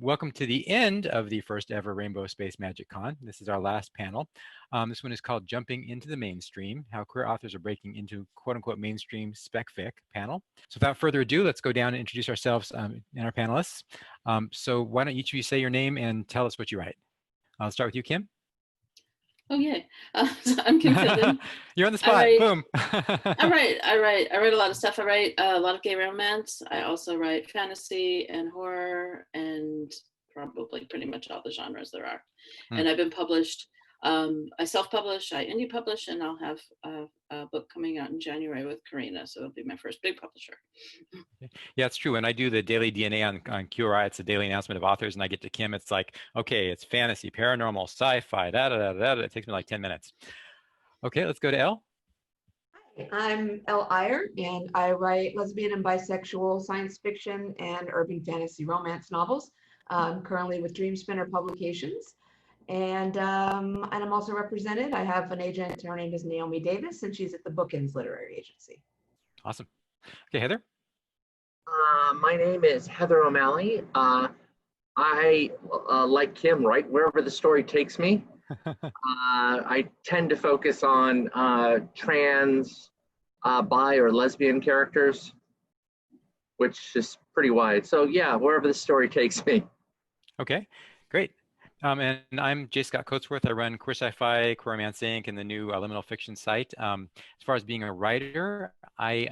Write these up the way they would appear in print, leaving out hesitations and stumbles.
Welcome to the end of the first ever Rainbow Space Magic Con. This is our last panel. This one is called Jumping into the Mainstream, How Queer Authors Are Breaking into Quote Unquote Mainstream Spec Fic panel. So without further ado, let's go down and introduce ourselves and our panelists. So why don't each of you say your name and tell us what you write. I'll start with you, Kim. Oh, yay. So I'm Kim Fitton. You're on the spot. Boom. I write a lot of stuff. I write a lot of gay romance. I also write fantasy and horror and probably pretty much all the genres there are. And I've been published. I self-publish, I indie publish, and I'll have a book coming out in January with Karina. So it'll be my first big publisher. Yeah, it's true. And I do the daily DNA on QRI. It's a daily announcement of authors. And I get to Kim. It's like, okay, it's fantasy, paranormal, sci-fi, It takes me like 10 minutes. Okay, let's go to Elle. Hi, I'm Elle, and I write lesbian and bisexual science fiction and urban fantasy romance novels. Currently with Dreamspinner Publications. And I'm also represented. I have an agent. Her name is Naomi Davis, and she's at the Bookends Literary Agency. Awesome. Okay, Heather. My name is Heather O'Malley. I, like Kim, write wherever the story takes me. I tend to focus on trans, bi, or lesbian characters, which is pretty wide. So yeah, wherever the story takes me. Okay, great. And I'm Scott Cotesworth. I run Queer Sci-Fi, Queer Romance Inc., and the new liminal fiction site. As far as being a writer, I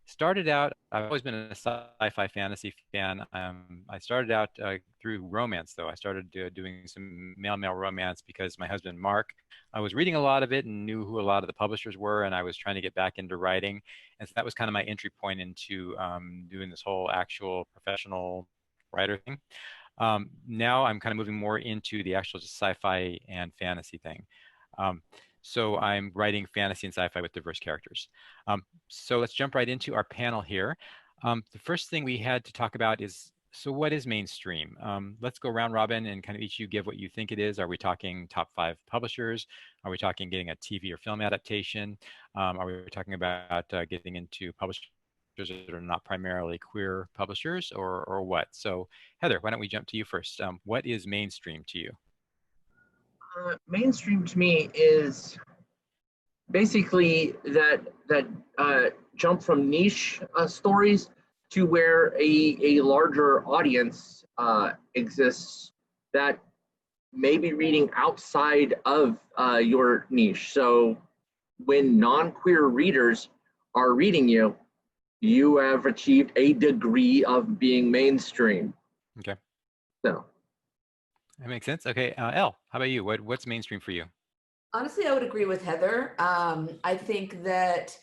started out, I've always been a sci-fi fantasy fan. I started out through romance, though. I started doing some male-male romance because my husband, Mark, I was reading a lot of it and knew who a lot of the publishers were, and I was trying to get back into writing. And so that was kind of my entry point into doing this whole actual professional writer thing. Now I'm kind of moving more into the actual just sci-fi and fantasy thing. So I'm writing fantasy and sci-fi with diverse characters. So let's jump right into our panel here. The first thing we had to talk about is, so what is mainstream? Let's go round robin and kind of each of you give what you think it is. Are we talking top 5 publishers? Are we talking getting a TV or film adaptation? Are we talking about getting into publishing that are not primarily queer publishers, or what? So Heather, why don't we jump to you first? What is mainstream to you? Mainstream to me is basically that jump from niche stories to where a larger audience exists that may be reading outside of your niche. So when non-queer readers are reading you, you have achieved a degree of being mainstream. Okay. So that makes sense. Okay, Elle, how about you? What's mainstream for you? Honestly, I would agree with Heather. I think that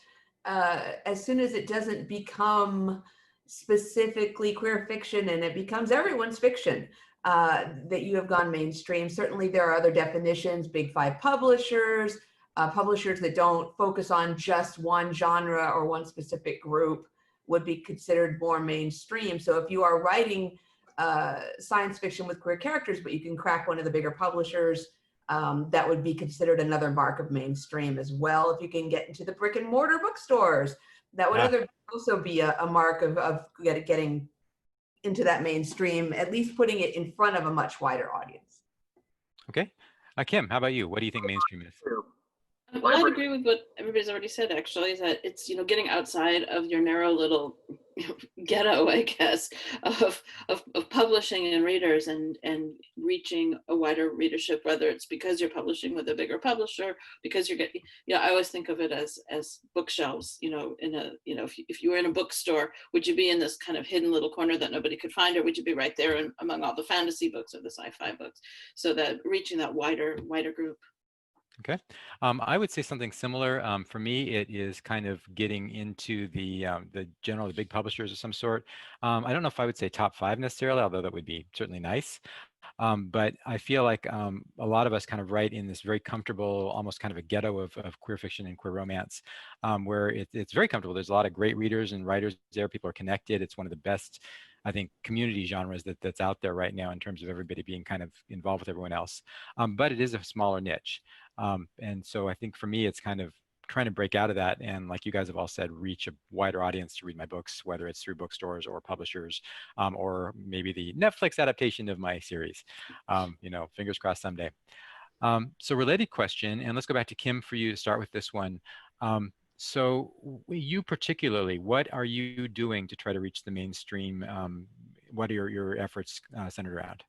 as soon as it doesn't become specifically queer fiction and it becomes everyone's fiction, that you have gone mainstream. Certainly there are other definitions, big 5 publishers, publishers that don't focus on just one genre or one specific group would be considered more mainstream. So if you are writing science fiction with queer characters, but you can crack one of the bigger publishers, that would be considered another mark of mainstream as well. If you can get into the brick and mortar bookstores, that would also be a mark of getting into that mainstream, at least putting it in front of a much wider audience. Okay. Kim, how about you? What do you think mainstream is? Well, I'd agree with what everybody's already said, actually, is that it's, getting outside of your narrow little ghetto, I guess, of publishing and readers and reaching a wider readership, whether it's because you're publishing with a bigger publisher, because you're getting, I always think of it as bookshelves, in a, if you were in a bookstore, would you be in this kind of hidden little corner that nobody could find, or would you be right there among all the fantasy books or the sci-fi books? So that reaching that wider group. Okay. I would say something similar. For me, it is kind of getting into the big publishers of some sort. I don't know if I would say top 5 necessarily, although that would be certainly nice. But I feel like a lot of us kind of write in this very comfortable, almost kind of a ghetto of queer fiction and queer romance, where it's very comfortable. There's a lot of great readers and writers there. People are connected. It's one of the best, I think, community genres that's out there right now in terms of everybody being kind of involved with everyone else. But it is a smaller niche. And so I think for me, it's kind of trying to break out of that, and like you guys have all said, reach a wider audience to read my books, whether it's through bookstores or publishers, or maybe the Netflix adaptation of my series. You know, fingers crossed someday. So related question, and let's go back to Kim for you to start with this one. So you particularly, what are you doing to try to reach the mainstream? What are your efforts centered around?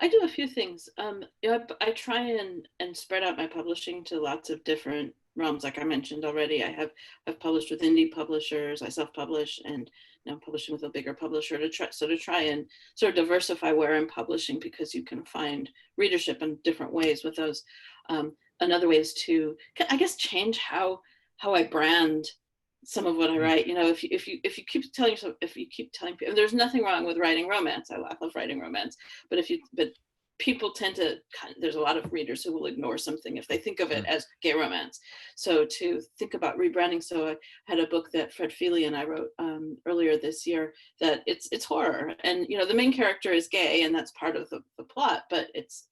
I do a few things. I try and spread out my publishing to lots of different realms. Like I mentioned already, I've published with indie publishers. I self-publish, and now I'm publishing with a bigger publisher to try and sort of diversify where I'm publishing, because you can find readership in different ways with those. Another way is to, I guess, change how I brand some of what I write. You know, if you keep telling yourself, if you keep telling people, there's nothing wrong with writing romance. I love writing romance, but people tend to, there's a lot of readers who will ignore something if they think of it as gay romance. So to think about rebranding. So I had a book that Fred Feely and I wrote earlier this year, that it's horror, and you know, the main character is gay, and that's part of the plot, but it's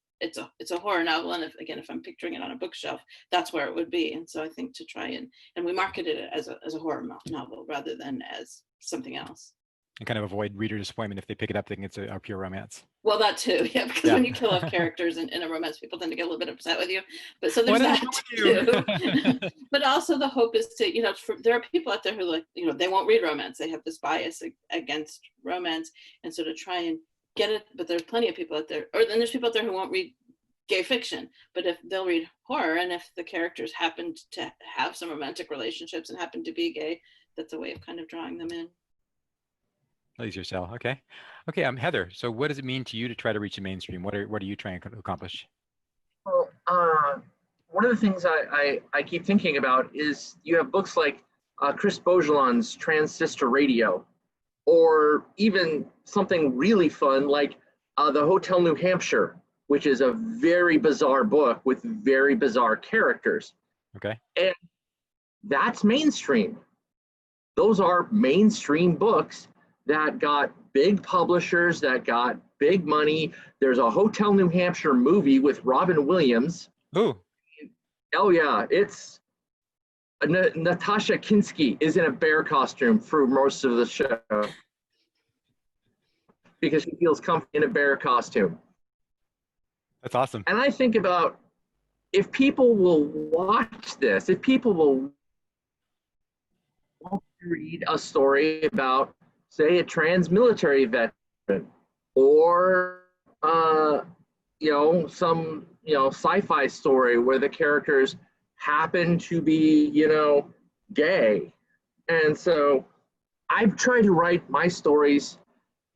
a horror novel, and if I'm picturing it on a bookshelf, that's where it would be. And so I think to try and we marketed it as a horror novel rather than as something else. And kind of avoid reader disappointment if they pick it up thinking it's a pure romance. Well, that too, yeah, because when you kill off characters in a romance, people tend to get a little bit upset with you. But so there's that too. But also the hope is to, you know, there are people out there who, like, you know, they won't read romance. They have this bias against romance, and so to try and get it. But there's plenty of people out there, or then there's people out there who won't read gay fiction, but if they'll read horror, and if the characters happen to have some romantic relationships and happen to be gay, that's a way of kind of drawing them in. Easier sell. Okay. Okay. Heather, so what does it mean to you to try to reach the mainstream? What are you trying to accomplish? Well, one of the things I keep thinking about is you have books like Chris Bogelon's Transistor Radio, or even something really fun like The Hotel New Hampshire, which is a very bizarre book with very bizarre characters. Okay. And that's mainstream. Those are mainstream books that got big publishers, that got big money. There's a Hotel New Hampshire movie with Robin Williams. Ooh. Oh yeah, it's Natasha Kinski is in a bear costume for most of the show because she feels comfy in a bear costume. That's awesome. And I think about, if people will watch this, if people will read a story about, say, a trans-military veteran, or you know, some, you know, sci-fi story where the characters happen to be, you know, gay. And so I've tried to write my stories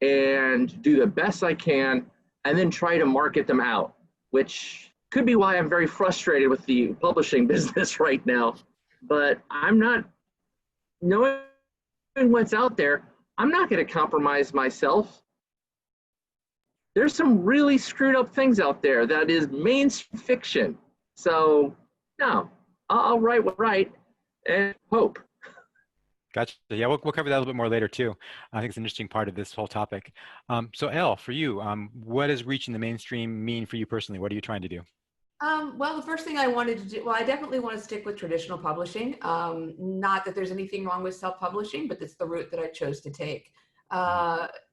and do the best I can, and then try to market them out, which could be why I'm very frustrated with the publishing business right now. But I'm not, knowing what's out there, I'm not going to compromise myself. There's some really screwed up things out there that is mainstream fiction. So no, I'll write what I write and hope. Gotcha. Yeah, we'll cover that a little bit more later too. I think it's an interesting part of this whole topic. So Elle, for you, what does reaching the mainstream mean for you personally? What are you trying to do? Well, the first thing I wanted to do, well, I definitely want to stick with traditional publishing. Not that there's anything wrong with self-publishing, but it's the route that I chose to take.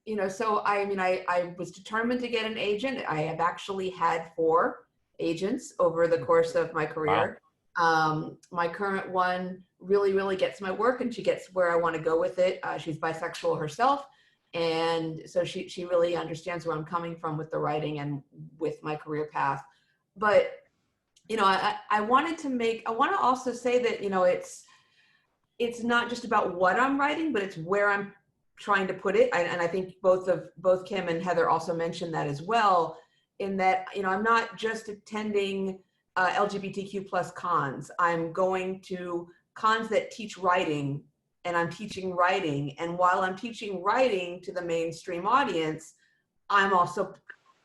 You know, so I was determined to get an agent. I have actually had 4 agents over the course of my career. Wow. My current one really gets my work, and she gets where I want to go with it. She's bisexual herself, and so she really understands where I'm coming from with the writing and with my career path. But you know, I want to also say that, you know, it's not just about what I'm writing, but it's where I'm trying to put it. And I think both Kim and Heather also mentioned that as well, in that, you know, I'm not just attending LGBTQ plus cons. I'm going to cons that teach writing, and I'm teaching writing. And while I'm teaching writing to the mainstream audience, I'm also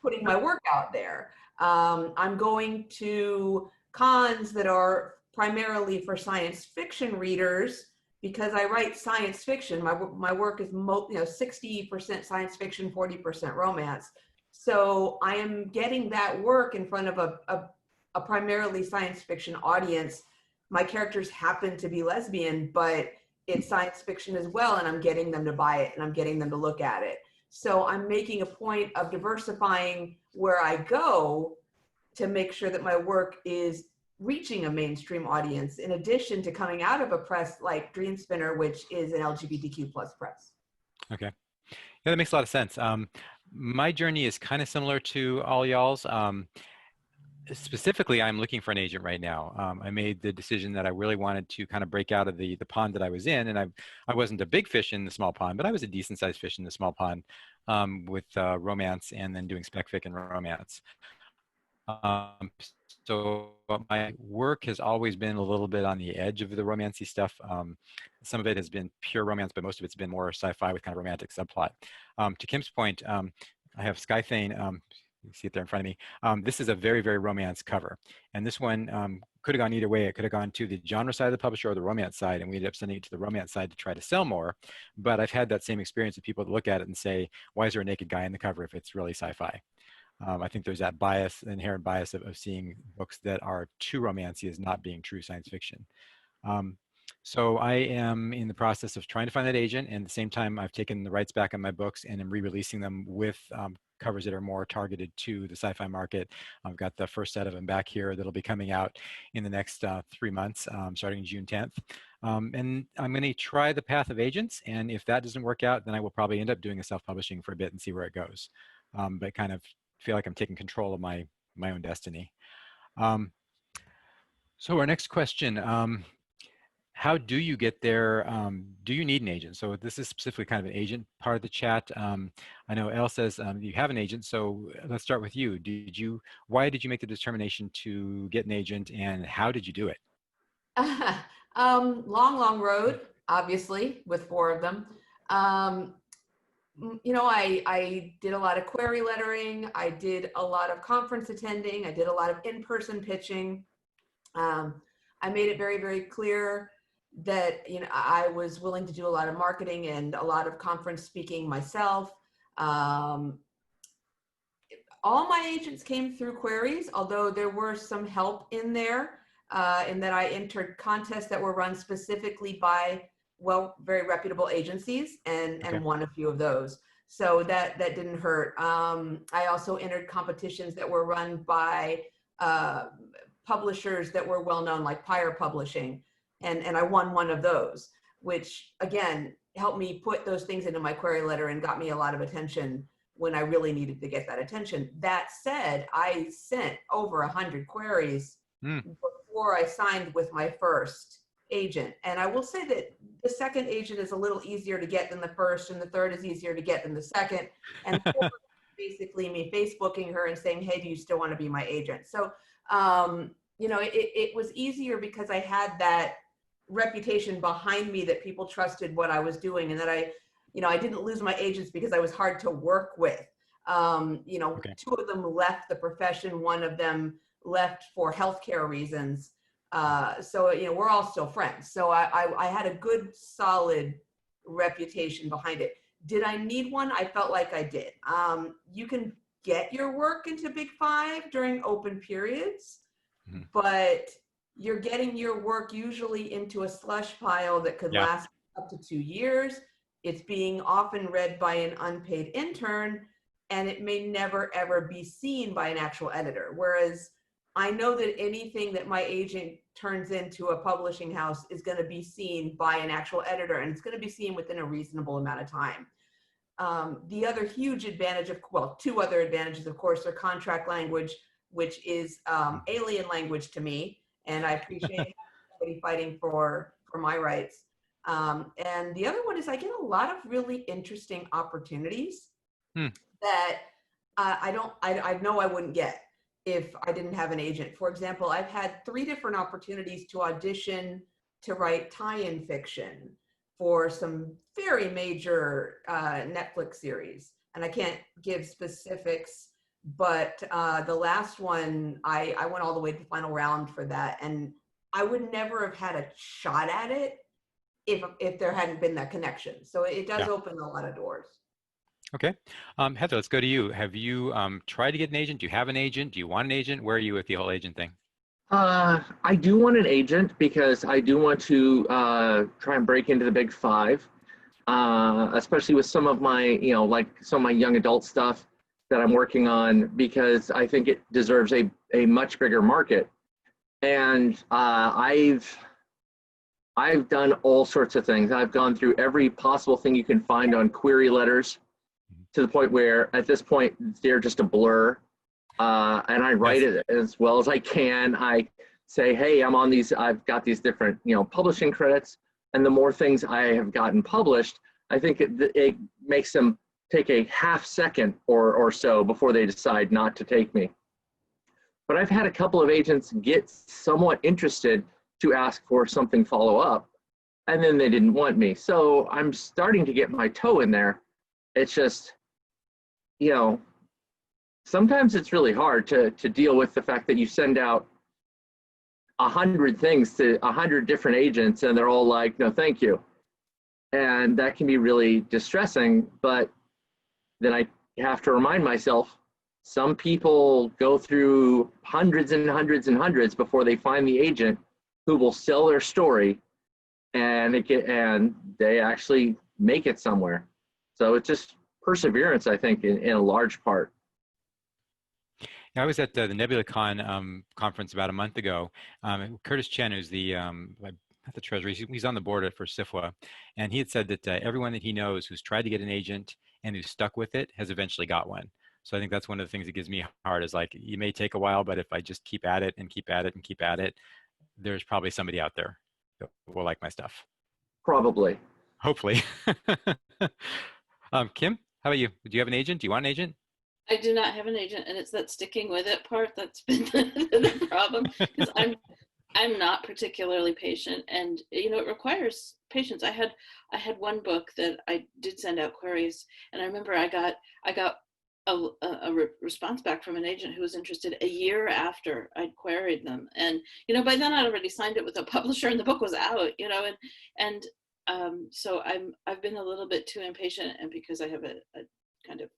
putting my work out there. I'm going to cons that are primarily for science fiction readers, because I write science fiction. My work is 60% science fiction, 40% romance. So I am getting that work in front of a primarily science fiction audience. my characters happen to be lesbian, but it's science fiction as well, and I'm getting them to buy it and I'm getting them to look at it. So I'm making a point of diversifying where I go to make sure that my work is reaching a mainstream audience, in addition to coming out of a press like Dream Spinner, which is an LGBTQ plus press. Okay. Yeah, that makes a lot of sense. My journey is kind of similar to all y'all's. Specifically, I'm looking for an agent right now. I made the decision that I really wanted to kind of break out of the pond that I was in, and I wasn't a big fish in the small pond, but I was a decent sized fish in the small pond, with romance and then doing spec fic and romance. Um, so my work has always been a little bit on the edge of the romancy stuff. Some of it has been pure romance, but most of it's been more sci-fi with kind of romantic subplot. To Kim's point, I have Skythane. You see it there in front of me. This is a very, very romance cover. And this one could have gone either way. It could have gone to the genre side of the publisher or the romance side, and we ended up sending it to the romance side to try to sell more. But I've had that same experience with people that look at it and say, why is there a naked guy in the cover if it's really sci-fi? I think there's that bias, inherent bias of seeing books that are too romancy as not being true science fiction. So I am in the process of trying to find that agent, and at the same time, I've taken the rights back on my books and am re-releasing them with covers that are more targeted to the sci-fi market. I've got the first set of them back here that'll be coming out in the next 3 months, starting June 10th. And I'm going to try the path of agents, and if that doesn't work out, then I will probably end up doing a self-publishing for a bit and see where it goes. But kind of feel like I'm taking control of my own destiny. So our next question. How do you get there? Do you need an agent? So this is specifically kind of an agent part of the chat. I know Elle says you have an agent, so let's start with you. Why did you make the determination to get an agent, and how did you do it? Long road, obviously, with 4 of them. You know, I did a lot of query lettering. I did a lot of conference attending. I did a lot of in-person pitching. I made it very, very clear that, you know, I was willing to do a lot of marketing and a lot of conference speaking myself. All my agents came through queries, although there were some help in there, in that I entered contests that were run specifically by, well, very reputable agencies, and won a few of those. So that didn't hurt. I also entered competitions that were run by publishers that were well known, like Pyre Publishing, and I won one of those, which again helped me put those things into my query letter and got me a lot of attention when I really needed to get that attention. That said, I sent over 100 queries before I signed with my first agent. And I will say that the second agent is a little easier to get than the first, and the third is easier to get than the second. And basically me Facebooking her and saying, hey, do you still want to be my agent? So, you know, it was easier because I had that reputation behind me that people trusted what I was doing, and that I didn't lose my agents because I was hard to work with. You know, 2 of them left the profession. 1 of them left for healthcare reasons. So, you know, we're all still friends. So I had a good, solid reputation behind it. Did I need one? I felt like I did. You can get your work into Big 5 during open periods, but you're getting your work usually into a slush pile that could last up to 2 years. It's being often read by an unpaid intern, and it may never, ever be seen by an actual editor. Whereas I know that anything that my agent turns into a publishing house is going to be seen by an actual editor, and it's going to be seen within a reasonable amount of time. The other huge advantage well, 2 other advantages, of course, are contract language, which is alien language to me, and I appreciate somebody fighting for my rights. And the other one is I get a lot of really interesting opportunities that I know I wouldn't get if I didn't have an agent. For example, I've had 3 different opportunities to audition to write tie-in fiction for some very major Netflix series. And I can't give specifics, but the last one, I went all the way to the final round for that. And I would never have had a shot at it if there hadn't been that connection. So it does open a lot of doors. Okay. Heather, let's go to you. Have you tried to get an agent? Do you have an agent? Do you want an agent? Where are you with the whole agent thing? I do want an agent because I do want to try and break into the big five, especially with some of my, like some of my young adult stuff that I'm working on, because I think it deserves a much bigger market. And I've done all sorts of things. I've gone through every possible thing you can find on query letters to the point where at this point they're just a blur. And I write Yes. it as well as I can. I say, hey, I'm on these, I've got these different, publishing credits. And the more things I have gotten published, I think it makes them take a half second or so before they decide not to take me. But I've had a couple of agents get somewhat interested to ask for something follow up, and then they didn't want me. So I'm starting to get my toe in there. It's just, sometimes it's really hard to deal with the fact that you send out 100 things to 100 different agents and they're all like, no, thank you. And that can be really distressing, but then I have to remind myself, some people go through hundreds and hundreds and hundreds before they find the agent who will sell their story, and they actually make it somewhere. So it's just perseverance, I think, in a large part. Yeah, I was at the NebulaCon conference about a month ago. Curtis Chen, who's not the treasurer, he's on the board for SIFWA, and he had said that everyone that he knows who's tried to get an agent and who's stuck with it has eventually got one. So I think that's one of the things that gives me heart is like, you may take a while, but if I just keep at it and keep at it and keep at it, there's probably somebody out there that will like my stuff. Probably. Hopefully. Kim, how about you? Do you have an agent? Do you want an agent? I do not have an agent, and it's that sticking with it part that's been the problem, because I'm not particularly patient, and it requires patience. I had one book that I did send out queries, and I remember I got a response back from an agent who was interested a year after I'd queried them, and by then I'd already signed it with a publisher and the book was out, and so I've been a little bit too impatient, and because I have a kind of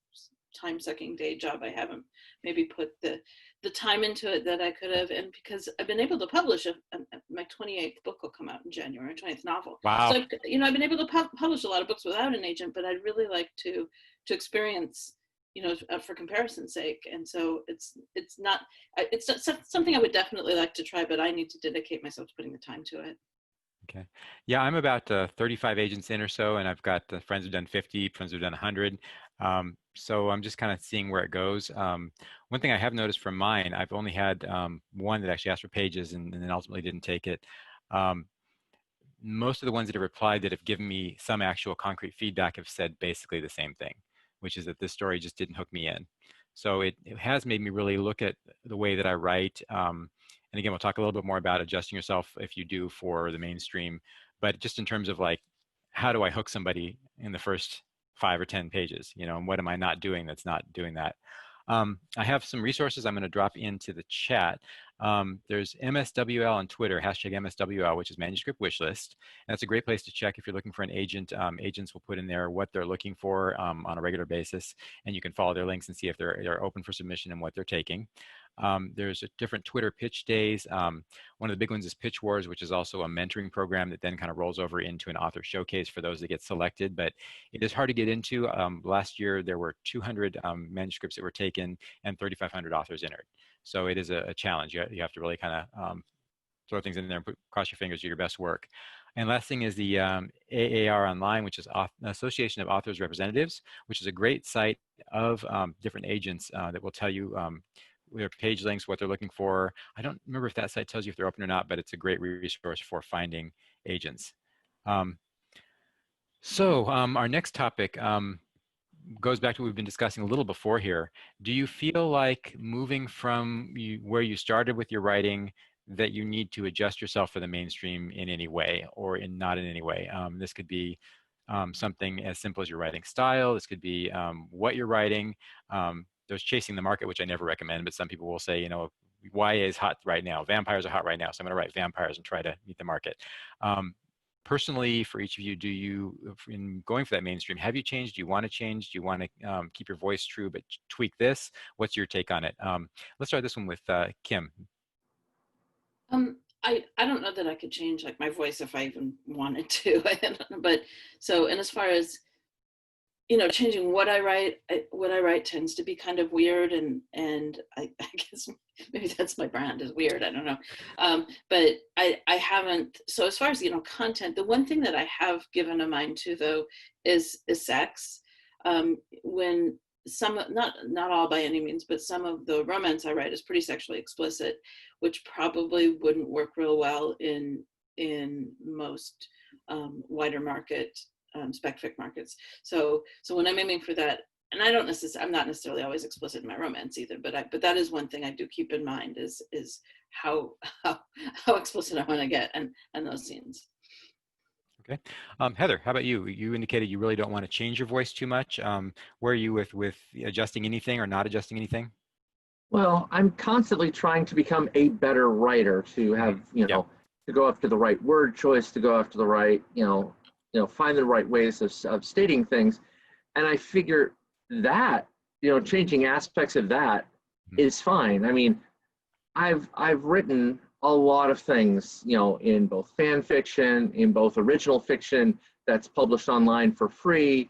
time-sucking day job, I haven't maybe put the time into it that I could have, and because I've been able to publish my 28th book will come out in January, 20th novel. Wow. So I've been able to publish a lot of books without an agent, but I'd really like to experience, for comparison's sake. And so it's not something I would definitely like to try, but I need to dedicate myself to putting the time to it. Okay. Yeah, I'm about 35 agents in or so, and I've got friends who've done 50, friends who've done 100. So I'm just kind of seeing where it goes. One thing I have noticed from mine, I've only had one that actually asked for pages and then ultimately didn't take it. Most of the ones that have replied that have given me some actual concrete feedback have said basically the same thing, which is that this story just didn't hook me in. So it has made me really look at the way that I write. And again, we'll talk a little bit more about adjusting yourself if you do for the mainstream, but just in terms of like, how do I hook somebody in the first 5 or 10 pages, and what am I not doing that's not doing that? I have some resources I'm going to drop into the chat. There's MSWL on Twitter, hashtag MSWL, which is manuscript wishlist. And that's a great place to check if you're looking for an agent. Agents will put in there what they're looking for on a regular basis, and you can follow their links and see if they're open for submission and what they're taking. There's a different Twitter pitch days. One of the big ones is Pitch Wars, which is also a mentoring program that then kind of rolls over into an author showcase for those that get selected, but it is hard to get into. Last year, there were 200 manuscripts that were taken and 3,500 authors entered. So it is a challenge. You have to really kind of throw things in there and cross your fingers, do your best work. And last thing is the AAR Online, which is an Association of Authors Representatives, which is a great site of different agents that will tell you their page links, what they're looking for. I don't remember if that site tells you if they're open or not, but it's a great resource for finding agents. So our next topic goes back to what we've been discussing a little before here. Do you feel like moving from where you started with your writing that you need to adjust yourself for the mainstream in any way or not in any way? This could be something as simple as your writing style. This could be what you're writing. There's chasing the market, which I never recommend, but some people will say, YA is hot right now. Vampires are hot right now, so I'm going to write vampires and try to meet the market. Personally, for each of you, do you, in going for that mainstream, have you changed? Do you want to change? Do you want to keep your voice true but tweak this? What's your take on it? Let's start this one with Kim. I don't know that I could change like my voice if I even wanted to. I don't know, but so, and as far as, you know, changing what I write, what I write tends to be kind of weird, and I guess maybe that's my brand, is weird. I don't know, but I haven't. So as far as, you know, content, the one thing that I have given a mind to though is sex. When some, not all by any means, but some of the romance I write is pretty sexually explicit, which probably wouldn't work real well in most wider market spec fic markets. So when I'm aiming for that, and I'm not necessarily always explicit in my romance either, but that is one thing I do keep in mind is how explicit I want to get and those scenes. Okay. Heather, how about you? You indicated you really don't want to change your voice too much. Where are you with adjusting anything or not adjusting anything? Well, I'm constantly trying to become a better writer, to have, Yeah. to go after the right word choice, to go after the right, find the right ways of stating things. And I figure that, changing aspects of that is fine. I mean, I've written a lot of things, in both fan fiction, in both original fiction that's published online for free,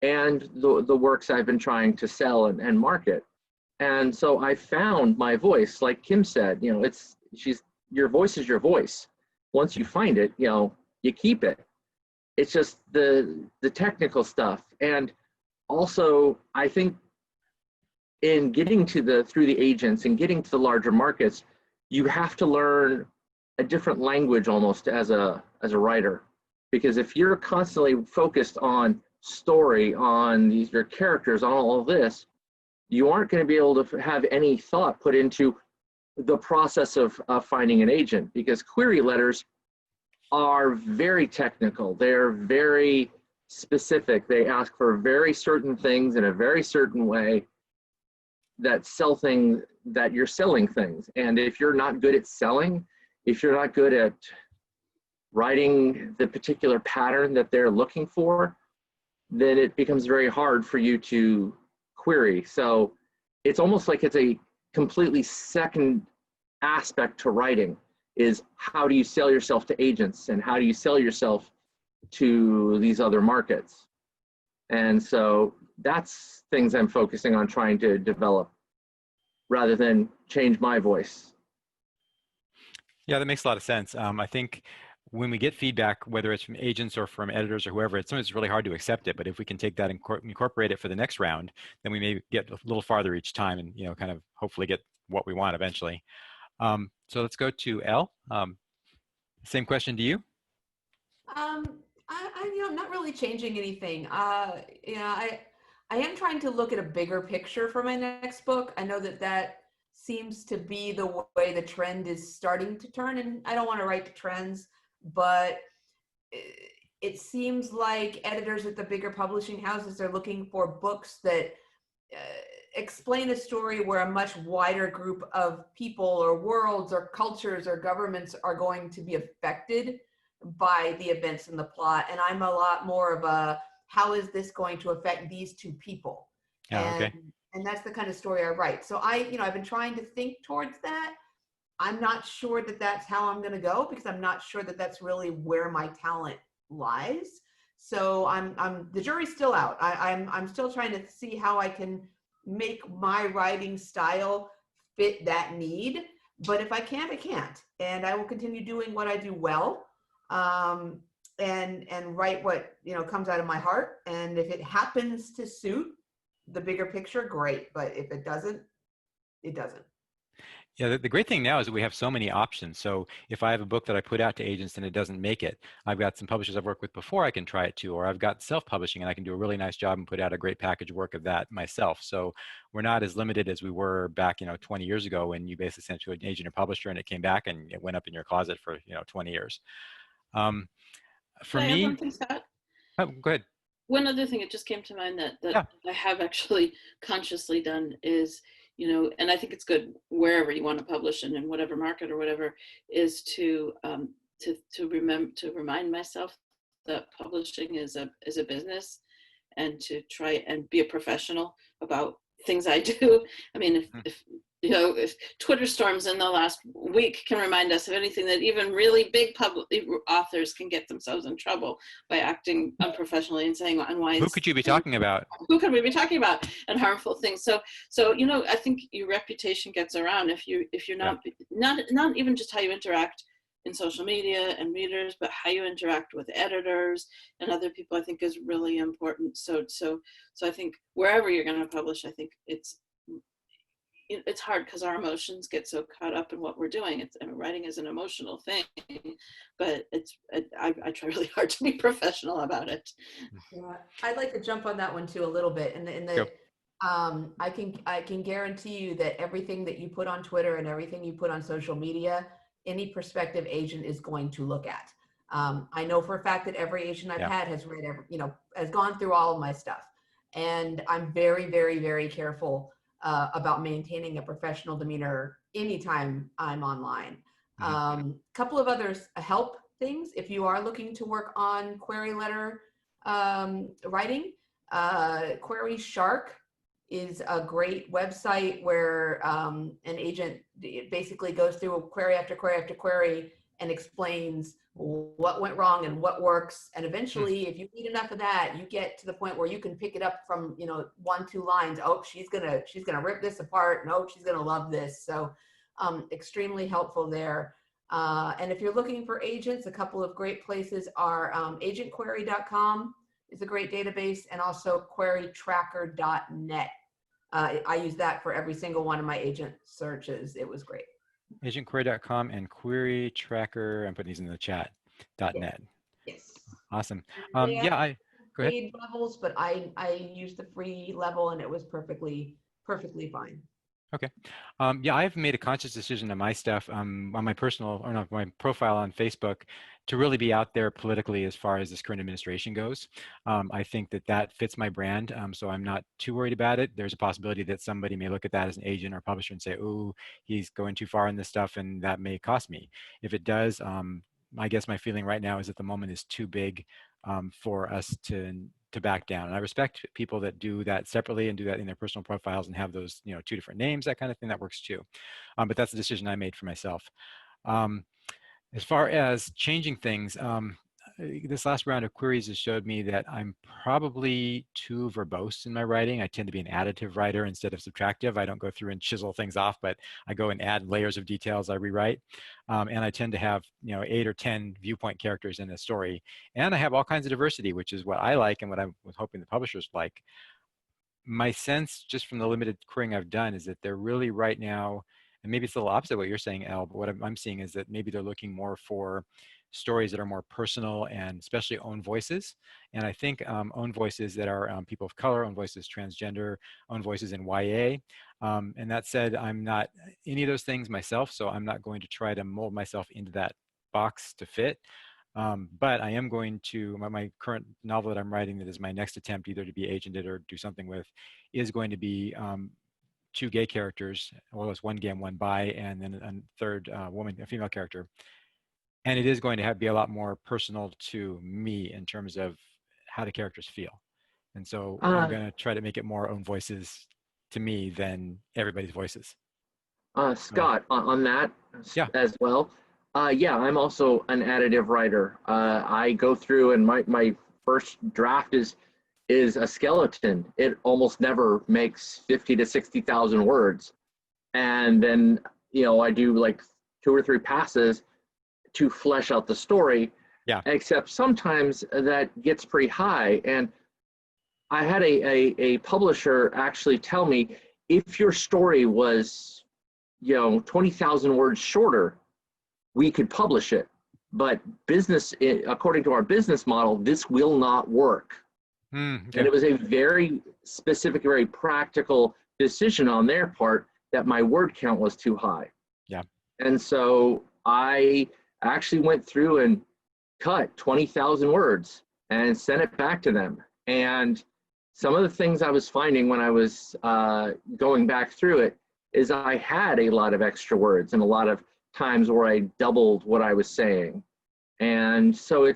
and the works I've been trying to sell and market. And so I found my voice, like Kim said, your voice is your voice. Once you find it, you keep it. It's just the technical stuff. And also, I think in getting through the agents and getting to the larger markets, you have to learn a different language almost as a writer. Because if you're constantly focused on story, on your characters, on all of this, you aren't going to be able to have any thought put into the process of finding an agent, because query letters are very technical. They're very specific. They ask for very certain things in a very certain way that you're selling things. And if you're not good at selling, if you're not good at writing the particular pattern that they're looking for, then it becomes very hard for you to query. So it's almost like it's a completely second aspect to writing, is how do you sell yourself to agents and how do you sell yourself to these other markets. And so that's things I'm focusing on trying to develop rather than change my voice. Yeah, that makes a lot of sense. I think when we get feedback, whether it's from agents or from editors or whoever, sometimes it's really hard to accept it. But if we can take that and incorporate it for the next round, then we may get a little farther each time and, kind of hopefully get what we want eventually. So let's go to Elle. Same question to you. I'm not really changing anything. I am trying to look at a bigger picture for my next book. I know that seems to be the way the trend is starting to turn, and I don't want to write to trends, but it seems like editors at the bigger publishing houses are looking for books that explain a story where a much wider group of people or worlds or cultures or governments are going to be affected by the events in the plot. And I'm a lot more of a, how is this going to affect these two people? Okay. And that's the kind of story I write. So I've been trying to think towards that. I'm not sure that that's how I'm going to go, because I'm not sure that that's really where my talent lies. So the jury's still out. I'm still trying to see how I can make my writing style fit that need. But if I can't, I can't. And I will continue doing what I do well, and write what, comes out of my heart. And if it happens to suit the bigger picture, great. But if it doesn't, it doesn't. Yeah, the great thing now is that we have so many options. So if I have a book that I put out to agents and it doesn't make it, I've got some publishers I've worked with before I can try it too, or I've got self-publishing and I can do a really nice job and put out a great package work of that myself. So we're not as limited as we were back, 20 years ago, when you basically sent to an agent or publisher and it came back and it went up in your closet for 20 years. For me, one thing, Scott? Oh, go ahead. One other thing that just came to mind that Yeah. I have actually consciously done is, and I think it's good wherever you want to publish and in whatever market or whatever, is to remind myself that publishing is a business, and to try and be a professional about things I do. I mean, if you know, if Twitter storms in the last week can remind us of anything, that even really big public authors can get themselves in trouble by acting unprofessionally and saying unwise. Who could you be talking about? Who could we be talking about? And harmful things. So you know, I think your reputation gets around if you're not even just how you interact in social media and readers, but how you interact with editors and other people, I think is really important. So I think wherever you're going to publish, I think it's hard because our emotions get so caught up in what we're doing. Writing is an emotional thing, but I try really hard to be professional about it. Yeah, I'd like to jump on that one too a little bit. I can guarantee you that everything that you put on Twitter and everything you put on social media, any prospective agent is going to look at. I know for a fact that every agent I've had has read has gone through all of my stuff, and I'm very, very, very careful about maintaining a professional demeanor anytime I'm online. Couple of others help things if you are looking to work on query letter writing. Query Shark is a great website where an agent basically goes through query after query after query and explains what went wrong and what works. And eventually, if you read enough of that, you get to the point where you can pick it up from 1-2 lines. Oh, she's gonna rip this apart. No, she's gonna love this. So extremely helpful there. And if you're looking for agents, a couple of great places are agentquery.com is a great database, and also querytracker.net. I use that for every single one of my agent searches. It was great. Agentquery.com and Query Tracker, I'm putting these in the chat, .net. Yes. Awesome. Go ahead. Paid levels, but I used the free level and it was perfectly fine. Okay. I've made a conscious decision on my stuff, on my my profile on Facebook, to really be out there politically as far as this current administration goes. I think that fits my brand, so I'm not too worried about it. There's a possibility that somebody may look at that as an agent or publisher and say, "Ooh, he's going too far in this stuff," and that may cost me. If it does, I guess my feeling right now is that the moment is too big for us to back down. And I respect people that do that separately and do that in their personal profiles and have those, 2 different names, that kind of thing, that works too. But that's the decision I made for myself. As far as changing things, this last round of queries has showed me that I'm probably too verbose in my writing. I tend to be an additive writer instead of subtractive. I don't go through and chisel things off, but I go and add layers of details I rewrite. And I tend to have 8 or 10 viewpoint characters in a story. And I have all kinds of diversity, which is what I like and what I was hoping the publishers like. My sense, just from the limited querying I've done, is that they're really right now, and maybe it's a little opposite of what you're saying, Elle, but what I'm seeing is that maybe they're looking more for stories that are more personal and especially own voices. And I think own voices that are people of color, own voices transgender, own voices in YA. And that said, I'm not any of those things myself, so I'm not going to try to mold myself into that box to fit. But I am going to, my current novel that I'm writing, that is my next attempt either to be agented or do something with, is going to be 2 gay characters. Well, it's 1 gay and 1 bi, and then a third woman, a female character. And it is going to be a lot more personal to me in terms of how the characters feel. And so I'm going to try to make it more own voices to me than everybody's voices. Scott, on that as well. I'm also an additive writer. I go through and my first draft is a skeleton. It almost never makes 50 to 60,000 words. And then, I do like 2 or 3 passes to flesh out the story. Yeah. Except sometimes that gets pretty high. And I had a publisher actually tell me, if your story was, 20,000 words shorter, we could publish it. But according to our business model, this will not work. Okay. And it was a very specific, very practical decision on their part that my word count was too high. Yeah. And so I actually went through and cut 20,000 words and sent it back to them. And some of the things I was finding when I was going back through it is I had a lot of extra words and a lot of times where I doubled what I was saying. And so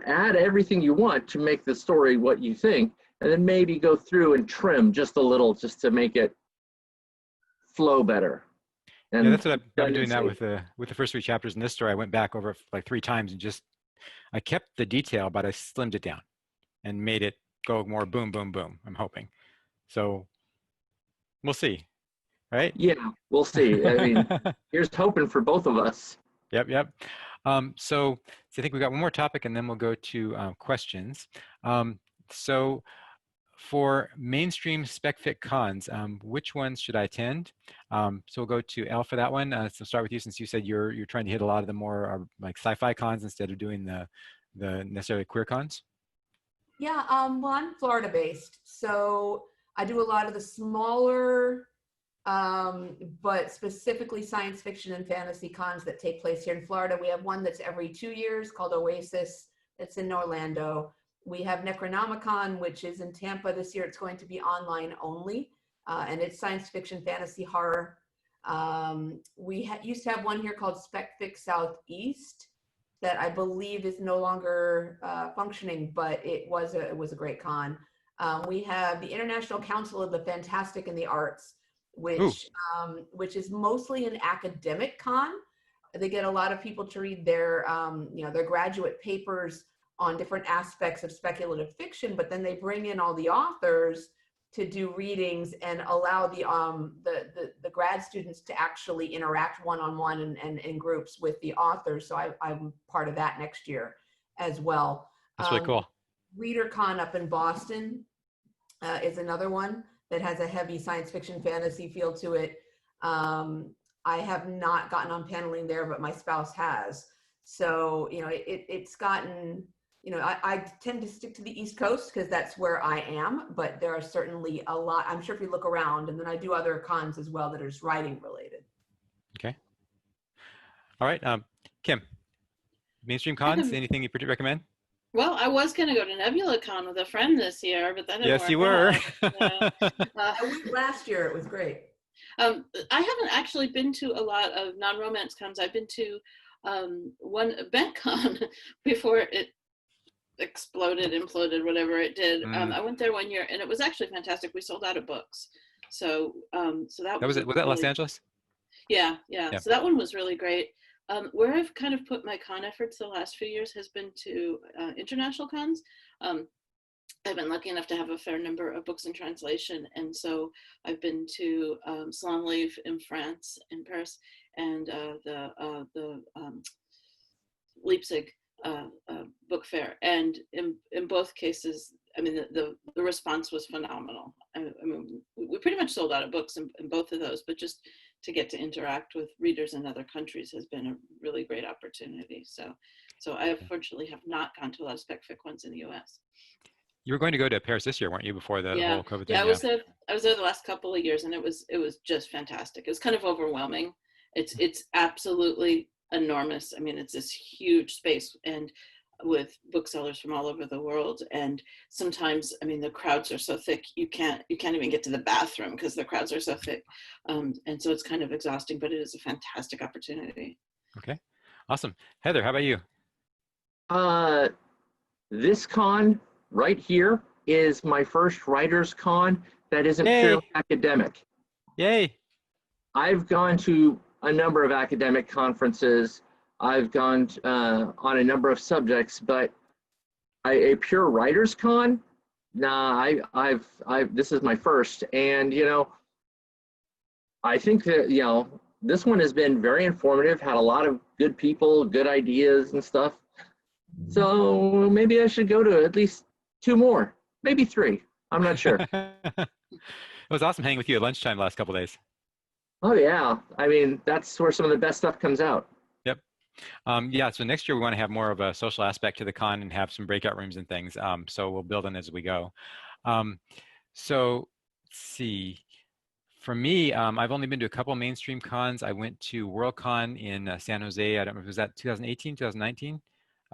add everything you want to make the story what you think, and then maybe go through and trim just a little just to make it flow better. And Yeah, that's what I've been doing that redundancy. with the first 3 chapters in this story. I went back over it like 3 times and just I kept the detail, but I slimmed it down and made it go more boom, boom, boom. I'm hoping. So we'll see, right? Yeah, we'll see. I mean, here's hoping for both of us. Yep, yep. So I think we got one more topic, and then we'll go to questions. So for mainstream spec fit cons, which ones should I attend? So we'll go to Elle for that one. So start with you, since you said you're trying to hit a lot of the more like sci-fi cons instead of doing the necessarily queer cons. Yeah, well, I'm Florida based, so I do a lot of the smaller, but specifically science fiction and fantasy cons that take place here in Florida. We have one that's every 2 years called Oasis. It's in Orlando. We have Necronomicon, which is in Tampa this year. It's going to be online only, and it's science fiction, fantasy, horror. We used to have one here called Spec Southeast that I believe is no longer functioning, but it was a great con. We have the International Council of the Fantastic and the Arts, which is mostly an academic con. They get a lot of people to read their their graduate papers on different aspects of speculative fiction, but then they bring in all the authors to do readings and allow the grad students to actually interact one-on-one and in groups with the authors. So I'm part of that next year as well. That's really cool. ReaderCon up in Boston is another one that has a heavy science fiction fantasy feel to it. I have not gotten on paneling there, but my spouse has. So, it's gotten, I tend to stick to the East Coast because that's where I am, but there are certainly a lot. I'm sure if you look around, and then I do other cons as well that are just writing related. Okay. All right. Kim, mainstream cons, anything you recommend? Well, I was going to go to NebulaCon with a friend this year, but that didn't Yes, work you were. out. I went last year. It was great. I haven't actually been to a lot of non-romance cons. I've been to one BentCon before it exploded, imploded, whatever it did. I went there one year, and it was actually fantastic. We sold out of books, so that was it. Was that Los Angeles? Yeah. So that one was really great. Where I've kind of put my con efforts the last few years has been to international cons. I've been lucky enough to have a fair number of books in translation, and so I've been to Salon Livre in France, in Paris, and the Leipzig book fair. And in both cases, I mean, the response was phenomenal. I mean, we pretty much sold out of books in both of those, but just to get to interact with readers in other countries has been a really great opportunity. So I unfortunately have not gone to a lot of spec fic ones in the US. You were going to go to Paris this year, weren't you, before the whole COVID thing? Yeah, I was there the last couple of years, and it was just fantastic. It was kind of overwhelming. It's absolutely enormous. I mean, it's this huge space, and with booksellers from all over the world, and sometimes, I mean, the crowds are so thick you can't even get to the bathroom because the crowds are so thick, and so it's kind of exhausting, but it is a fantastic opportunity. Okay, awesome. Heather, how about you? This con right here is my first writer's con that isn't purely academic. Yay! I've gone to a number of academic conferences. I've gone on a number of subjects, but a pure writer's con, nah. This is my first, and I think that this one has been very informative. Had a lot of good people, good ideas and stuff. So maybe I should go to at least 2 more, maybe 3. I'm not sure. It was awesome hanging with you at lunchtime the last couple of days. Oh yeah, I mean, that's where some of the best stuff comes out. Yep. Yeah, so next year we want to have more of a social aspect to the con and have some breakout rooms and things. So we'll build on as we go. So let's see. For me, I've only been to a couple mainstream cons. I went to WorldCon in San Jose. I don't know if it was that 2018, 2019.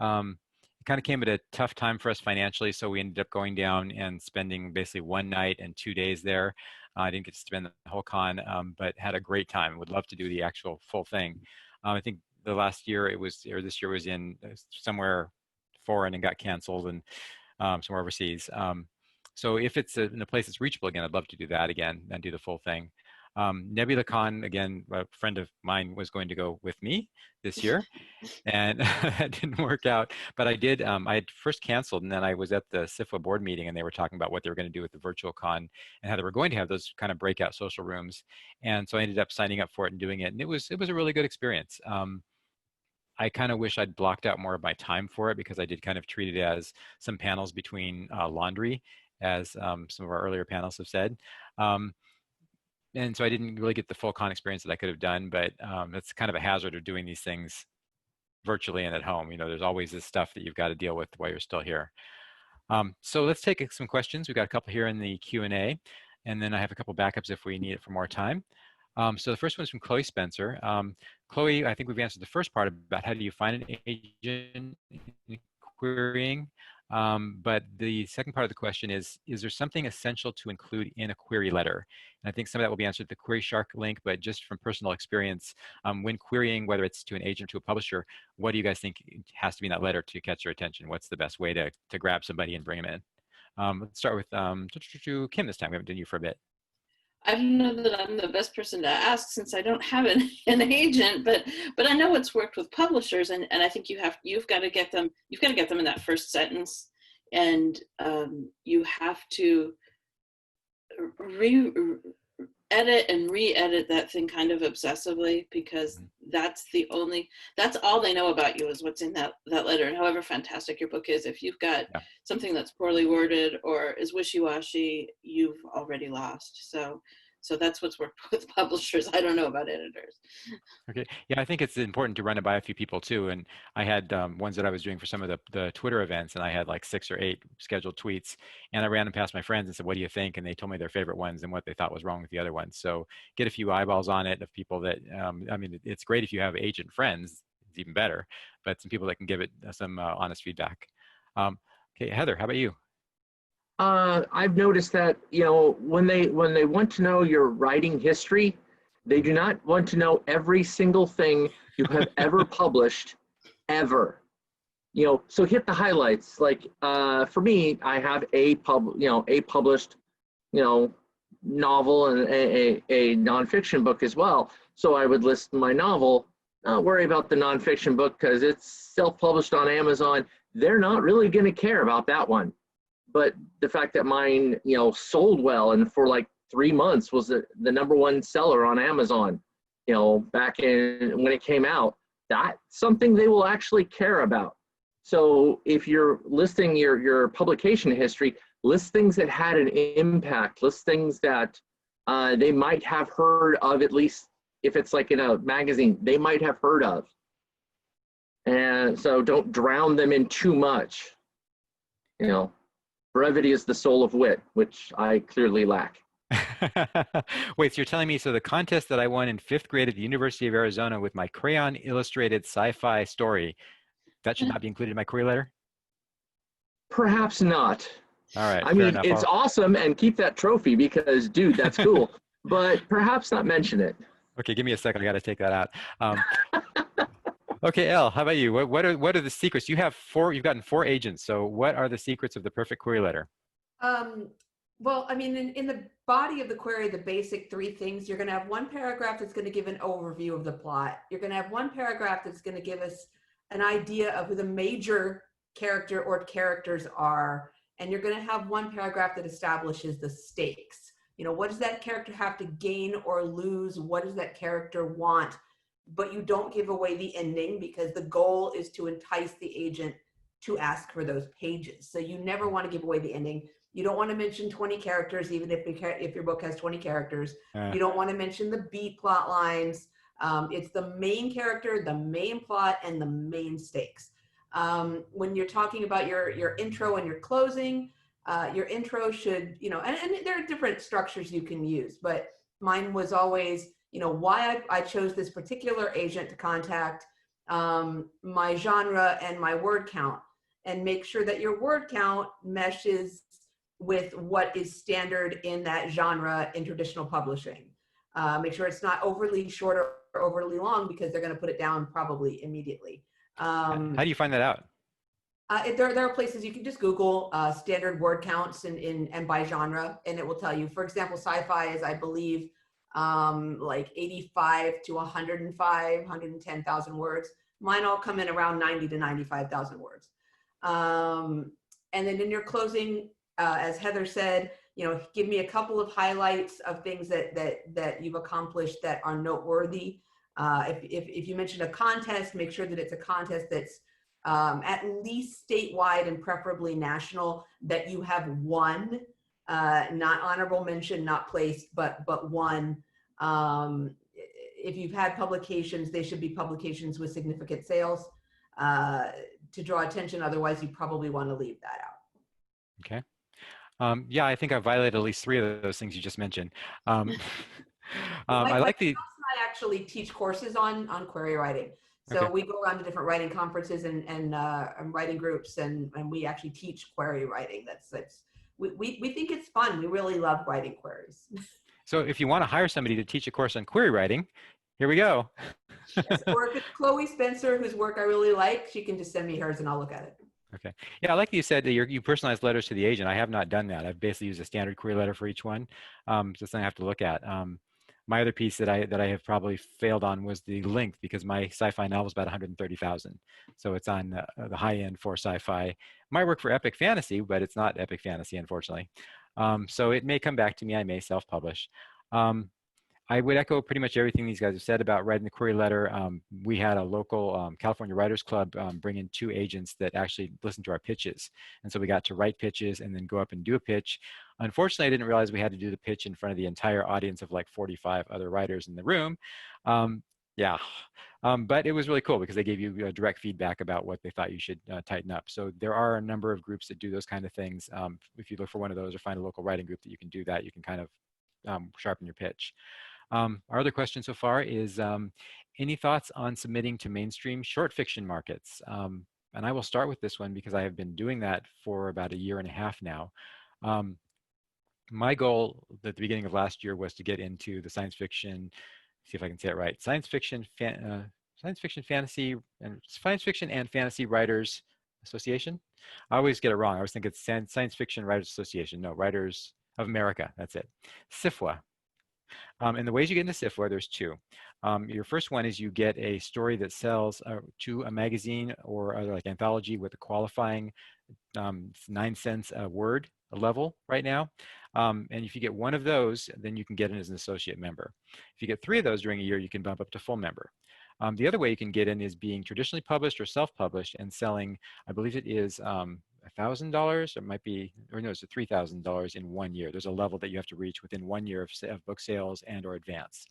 It kind of came at a tough time for us financially, so we ended up going down and spending basically 1 night and 2 days there. I didn't get to spend the whole con, but had a great time. Would love to do the actual full thing. I think the last year this year was in somewhere foreign and got canceled, and somewhere overseas. So if it's in a place that's reachable again, I'd love to do that again and do the full thing. Nebula Con, again, a friend of mine was going to go with me this year, and that didn't work out. But I did, I had first canceled, and then I was at the SIFWA board meeting, and they were talking about what they were going to do with the virtual con and how they were going to have those kind of breakout social rooms. And so I ended up signing up for it and doing it, and it was a really good experience. I kind of wish I'd blocked out more of my time for it, because I did kind of treat it as some panels between laundry, as some of our earlier panels have said. And so I didn't really get the full con experience that I could have done, but that's kind of a hazard of doing these things virtually and at home. You know, there's always this stuff that you've got to deal with while you're still here. So let's take some questions. We've got a couple here in the Q&A, and then I have a couple backups if we need it for more time. So the first one is from Chloe Spencer. Chloe, I think we've answered the first part about how do you find an agent in querying. But the second part of the question is there something essential to include in a query letter? And I think some of that will be answered at the Query Shark link, but just from personal experience, when querying, whether it's to an agent or to a publisher, what do you guys think has to be in that letter to catch your attention? What's the best way to grab somebody and bring them in? Let's start with Kim this time. We haven't done you for a bit. I don't know that I'm the best person to ask, since I don't have an agent, but I know it's worked with publishers, and I think you've got to get them in that first sentence, and you have to edit and re-edit that thing kind of obsessively, because that's all they know about you is what's in that letter. And however fantastic your book is, if you've got something that's poorly worded or is wishy-washy, you've already lost. So that's what's worked with publishers. I don't know about editors. Okay. Yeah, I think it's important to run it by a few people too. And I had ones that I was doing for some of the Twitter events, and I had like 6 or 8 scheduled tweets, and I ran them past my friends and said, what do you think? And they told me their favorite ones and what they thought was wrong with the other ones. So get a few eyeballs on it of people that, I mean, it's great if you have agent friends, it's even better, but some people that can give it some honest feedback. Okay, Heather, how about you? I've noticed that, you know, when they want to know your writing history, they do not want to know every single thing you have ever published, ever. You know, so hit the highlights. Like for me, I have a published, you know, novel and a nonfiction book as well. So I would list my novel. Not worry about the nonfiction book because it's self-published on Amazon. They're not really going to care about that one. But the fact that mine, you know, sold well and for like 3 months was the #1 seller on Amazon, you know, back in when it came out, that's something they will actually care about. So if you're listing your publication history, list things that had an impact, list things that they might have heard of, at least if it's like in a magazine, they might have heard of. And so don't drown them in too much, you know. Brevity is the soul of wit, which I clearly lack. Wait, so you're telling me, so the contest that I won in 5th grade at the University of Arizona with my crayon illustrated sci-fi story, that should not be included in my query letter? Perhaps not. All right. I mean, it's awesome, and keep that trophy because, dude, that's cool. But perhaps not mention it. Okay, give me a second. I got to take that out. Okay, Elle, how about you? What are the secrets? You've gotten 4 agents. So what are the secrets of the perfect query letter? Well, I mean, in the body of the query, the basic 3 things, you're going to have 1 paragraph that's going to give an overview of the plot. You're going to have 1 paragraph that's going to give us an idea of who the major character or characters are. And you're going to have 1 paragraph that establishes the stakes. You know, what does that character have to gain or lose? What does that character want? But you don't give away the ending, because the goal is to entice the agent to ask for those pages. So you never want to give away the ending. You don't want to mention 20 characters, even if your book has 20 characters. You don't want to mention the B plot lines. It's the main character, the main plot, and the main stakes. When you're talking about your intro and your closing, your intro should, you know, and there are different structures you can use, but mine was always, you know, why I chose this particular agent to contact, my genre and my word count, and make sure that your word count meshes with what is standard in that genre in traditional publishing. Make sure it's not overly short or overly long, because they're going to put it down probably immediately. How do you find that out? There are places you can just Google standard word counts and by genre, and it will tell you. For example, sci-fi is, I believe, like 85 to 105, 110,000 words. Mine all come in around 90 to 95,000 words. And then in your closing, as Heather said, you know, give me a couple of highlights of things that you've accomplished that are noteworthy. If you mention a contest, make sure that it's a contest that's at least statewide and preferably national, that you have won, not honorable mention, not placed, but won. If you've had publications, they should be publications with significant sales to draw attention. Otherwise, you probably want to leave that out. Okay. Yeah, I think I violated at least 3 of those things you just mentioned. I like the. I actually teach courses on query writing. So Okay. we go around to different writing conferences and writing groups, and we actually teach query writing. We think it's fun. We really love writing queries. So if you want to hire somebody to teach a course on query writing, here we go. Yes, or if it's Chloe Spencer, whose work I really like, she can just send me hers and I'll look at it. Okay. Yeah, I like that you said that you personalize letters to the agent. I have not done that. I've basically used a standard query letter for each one. So it's something I have to look at. My other piece that I have probably failed on was the length, because my sci-fi novel is about 130,000. So it's on the high end for sci-fi. Might work for epic fantasy, but it's not epic fantasy, unfortunately. So it may come back to me. I may self-publish. I would echo pretty much everything these guys have said about writing the query letter. We had a local California Writers Club bring in 2 agents that actually listened to our pitches. And so we got to write pitches and then go up and do a pitch. Unfortunately, I didn't realize we had to do the pitch in front of the entire audience of like 45 other writers in the room. But it was really cool because they gave you direct feedback about what they thought you should tighten up. So there are a number of groups that do those kind of things. If you look for one of those or find a local writing group that you can do that, you can kind of sharpen your pitch. Our other question so far is, any thoughts on submitting to mainstream short fiction markets? And I will start with this one because I have been doing that for about 1.5 years now. My goal at the beginning of last year was to get into the science fiction, see if I can say it right, science fiction and fantasy writers association. I always get it wrong. I always think it's Science Fiction Writers Association. No, Writers of America. That's it. SFWA. And the ways you get into SFWA, there's 2. Your first one is you get a story that sells to a magazine or other like anthology with a qualifying 9 cents a word level right now. And if you get one of those, then you can get in as an associate member. If you get 3 of those during a year, you can bump up to full member. The other way you can get in is being traditionally published or self-published and selling, I believe it is $1,000, it might be, or no, it's $3,000 in 1 year. There's a level that you have to reach within 1 year of book sales and or advance.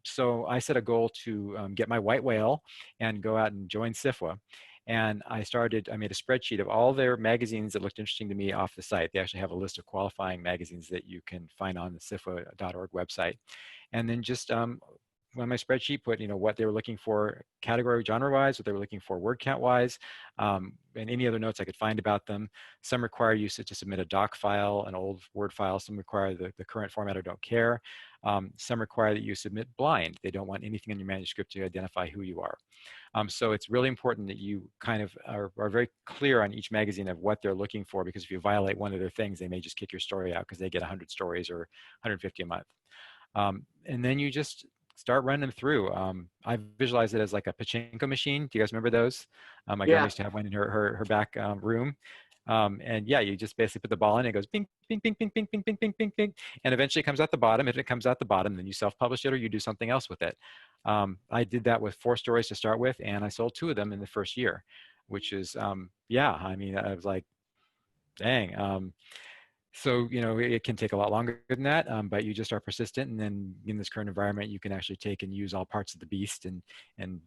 So I set a goal to get my white whale and go out and join SFWA. And I made a spreadsheet of all their magazines that looked interesting to me off the site. They actually have a list of qualifying magazines that you can find on the SFWA.org website. And then just on my spreadsheet, put what they were looking for category genre-wise, what they were looking for word count-wise, and any other notes I could find about them. Some require you to submit a doc file, an old Word file. Some require the current format or don't care. Some require that you submit blind. They don't want anything in your manuscript to identify who you are. So it's really important that you kind of are very clear on each magazine of what they're looking for, because if you violate one of their things, they may just kick your story out because they get 100 stories or 150 a month. And then you just start running them through. I visualize it as like a pachinko machine. Do you guys remember those? My grandma used to have one in her back room. And yeah, you just basically put the ball in, it goes ping, ping, ping, ping, ping, ping, ping, ping, ping, ping, and eventually it comes out the bottom. If it comes out the bottom, then you self-publish it or you do something else with it. I did that with 4 stories to start with, and I sold 2 of them in the first year, which is, yeah, I mean, I was like, dang. So, it can take a lot longer than that, but you just are persistent. And then in this current environment, you can actually take and use all parts of the beast and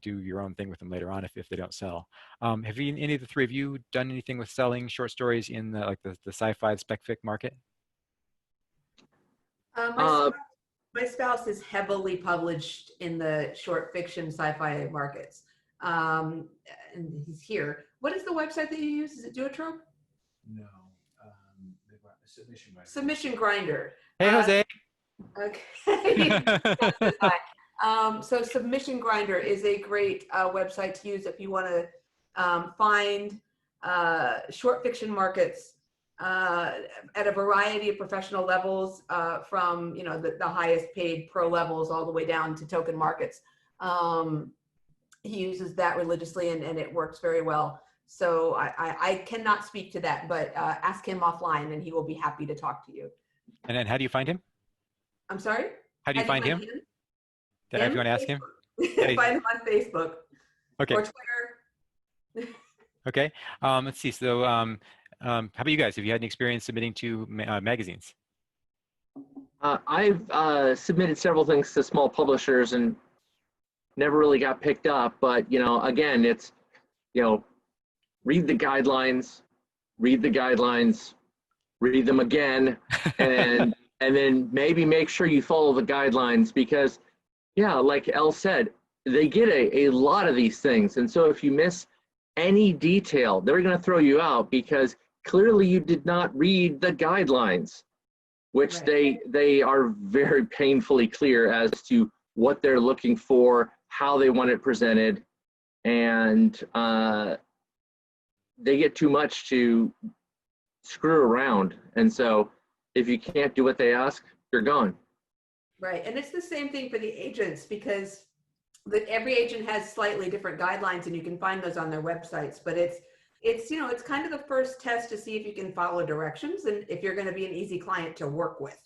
do your own thing with them later on if they don't sell. Have any of the 3 of you done anything with selling short stories in the sci-fi spec fic market? My spouse is heavily published in the short fiction sci-fi markets. And he's here. What is the website that you use? Is it Duotrope? No. Submission Grinder. Hey, Jose. Okay. So Submission Grinder is a great website to use if you want to find short fiction markets at a variety of professional levels, from the highest paid pro levels all the way down to token markets. He uses that religiously, and it works very well. So I cannot speak to that, but ask him offline and he will be happy to talk to you. And then how do you find him? I'm sorry? How do you find him? If you want to ask him? Find him on Facebook. Okay. Or Twitter. Okay. Let's see. So how about you guys? Have you had any experience submitting to magazines? I've submitted several things to small publishers and never really got picked up. But, again, it's, read the guidelines, read them again, and then maybe make sure you follow the guidelines because, yeah, like Elle said, they get a lot of these things. And so if you miss any detail, they're going to throw you out because clearly you did not read the guidelines, which right. they are very painfully clear as to what they're looking for, how they want it presented, and they get too much to screw around. And so if you can't do what they ask, you're gone. Right. And it's the same thing for the agents because every agent has slightly different guidelines and you can find those on their websites, but it's kind of the first test to see if you can follow directions and if you're going to be an easy client to work with.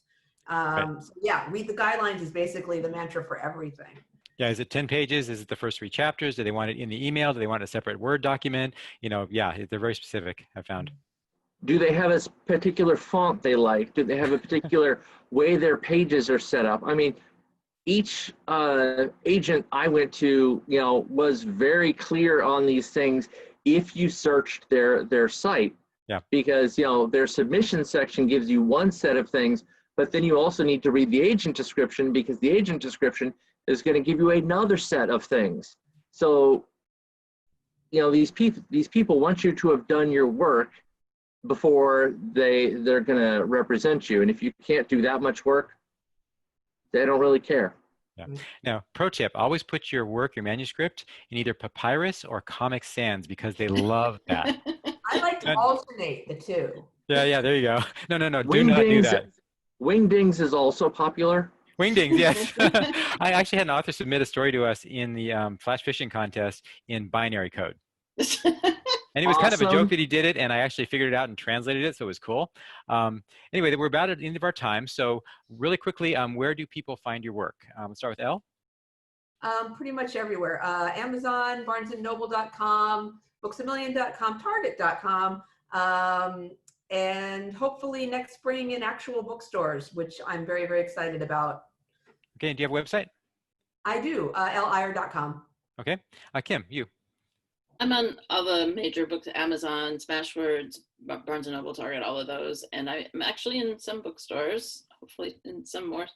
Right. So yeah, read the guidelines is basically the mantra for everything. Yeah, is it 10 pages? Is it the first 3 chapters? Do they want it in the email? Do they want a separate Word document? Yeah, they're very specific, I've found. Do they have a particular font they like? Do they have a particular way their pages are set up? I mean, each agent I went to, was very clear on these things if you searched their site. Yeah. Because, their submission section gives you one set of things, but then you also need to read the agent description because the agent description is going to give you another set of things. So, these people want you to have done your work before they're going to represent you. And if you can't do that much work, they don't really care. Yeah. Now, pro tip, always put your manuscript in either Papyrus or Comic Sans because they love that. I like to alternate the two. Yeah, there you go. No, do not do that. Wingdings is also popular. Wingdings, yes. I actually had an author submit a story to us in the Flash Fishing contest in binary code. And it was kind of a joke that he did it, and I actually figured it out and translated it, so it was cool. Anyway, we're about at the end of our time, so really quickly, where do people find your work? Let's start with Elle. Pretty much everywhere. Amazon, barnesandnoble.com, booksamillion.com, target.com, and hopefully next spring in actual bookstores, which I'm very, very excited about. Okay, and do you have a website? I do, elleir.com. Okay, Kim, you. I'm on all the major books, Amazon, Smashwords, Barnes & Noble, Target, all of those. And I'm actually in some bookstores, hopefully in some more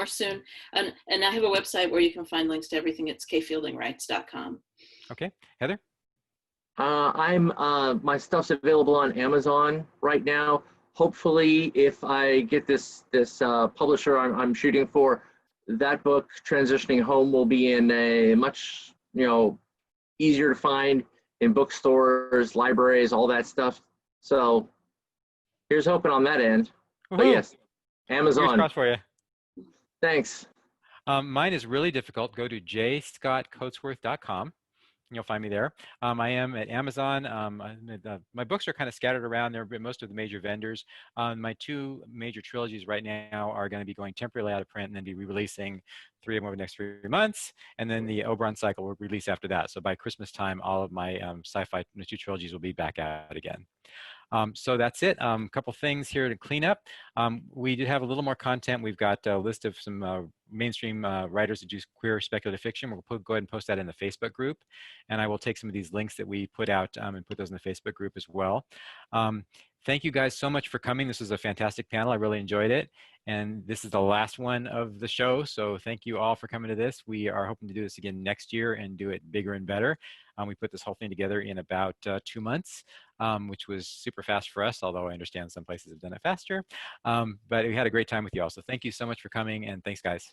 soon. And I have a website where you can find links to everything. It's kfieldingwrites.com. Okay, Heather? My stuff's available on Amazon right now. Hopefully, if I get this publisher I'm shooting for, that book, Transitioning Home, will be in a much, easier to find in bookstores, libraries, all that stuff. So here's hoping on that end. But yes, Amazon. Fingers crossed for you. Thanks. Mine is really difficult. Go to jscottcoatsworth.com. You'll find me there. I am at Amazon. My books are kind of scattered around there, but most of the major vendors. My 2 major trilogies right now are going to be going temporarily out of print and then be re-releasing 3 of them over the next 3 months. And then the Oberon cycle will release after that. So by Christmas time, all of my sci-fi 2 trilogies will be back out again. So that's it. A couple things here to clean up. We did have a little more content. We've got a list of some mainstream writers that do queer speculative fiction. We'll go ahead and post that in the Facebook group. And I will take some of these links that we put out and put those in the Facebook group as well. Thank you guys so much for coming. This was a fantastic panel. I really enjoyed it. And this is the last one of the show. So thank you all for coming to this. We are hoping to do this again next year and do it bigger and better. We put this whole thing together in about 2 months, which was super fast for us, although I understand some places have done it faster. But we had a great time with you all. So thank you so much for coming, and thanks, guys.